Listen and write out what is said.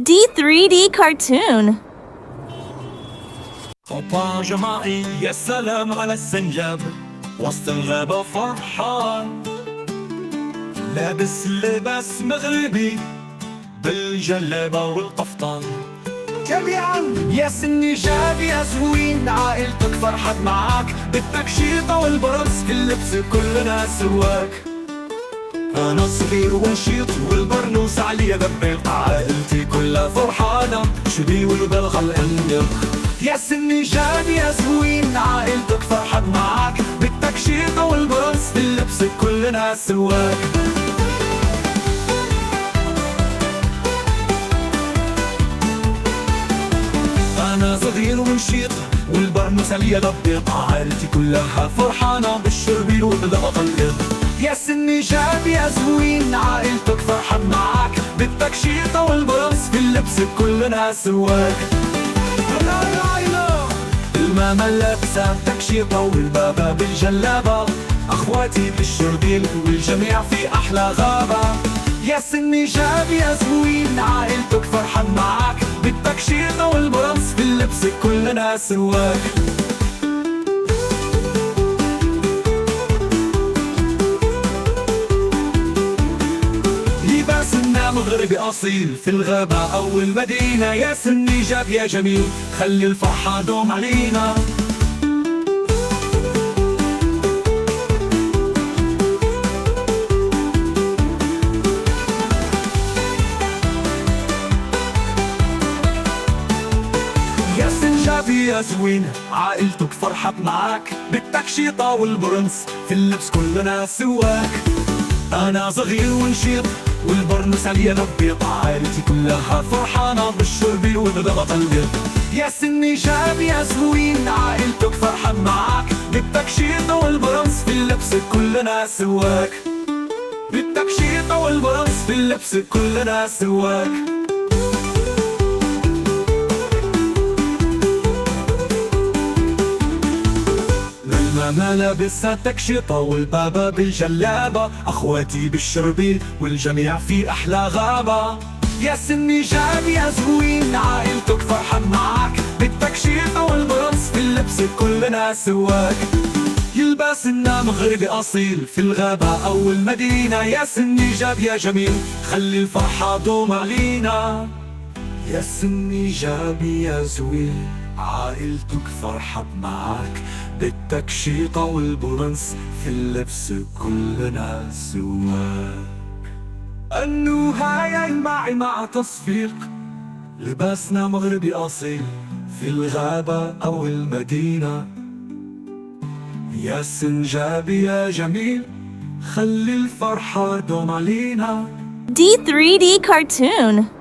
D3D cartoon. طبعا جماعي يا سلام على السنجاب وسط الغابة فرحان، لابس لباس مغربي بالجلابة والقفطان. جميعا يا سنجاب يا زوين، عائلتك فرحت معاك بالتكشيطة والبرص في اللبس كلنا سواك. أنا صغير ونشيط والبرنوس عليا دبيط، عائلتي كلها فرحانة شبي والبلغة الأندق. يا سنجاب يا زوين، عائلتك فرحت معاك بالتكشيطة والبرص في اللبس كلنا سواك. أنا صغير ونشيط والبرنوس عليا دبيط، عائلتي كلها فرحانة بالشربين والبلغة الأندق. يا سنجاب يا زوين، عائلتك فرحت معاك بالتكشيطة والبرص في اللبس كلنا سواك. الماما لابسة تكشيطة والبابا بالجلابة، أخواتي بالشربيل والجميع في أحلى غابة. يا سنجاب يا زوين، عائلتك فرحت معاك بالتكشيطة والبرص في اللبس كلنا سواك. لباسنا مغربي أصيل في الغابة أو المدينة. يا سنجاب يا جميل خلي الفرحة دوم علينا. يا سنجاب يا زوين، عائلتك فرحت معاك بالتكشيطة والبرنس في اللبس كلنا سواك. أنا صغير ونشيط والبرنس عليا نبيط، عائلتي كلها فرحانة بالشرب والبلغة القلب. يا سنجاب يا زوين، عائلتك فرحت معاك بالتكشيطة والبرنس في اللبس كلنا سواك. بالتكشيطة والبرنس في اللبس كلنا سواك. الماما لابسة تكشيطة والبابا بالجلابة، أخواتي بالشربيل والجميع في أحلى غابة. يا سنجاب يا زوين، عائلتك فرحت معاك بالتكشيطة والبرص في اللبس كلنا سواك. يلباسنا مغربي أصيل في الغابة أو المدينة. يا سنجاب يا جميل خلي الفرحة دوم علينا. يا سنجاب يا زوين، عائلتك فرحت معاك بالتكشيطة والبرنس في اللبس كلنا سواك. النهاية معي مع تصفيق، لباسنا مغربي أصيل في الغابة أو المدينة. يا سنجاب يا جميل خلي الفرحة دوم علينا. D3D cartoon.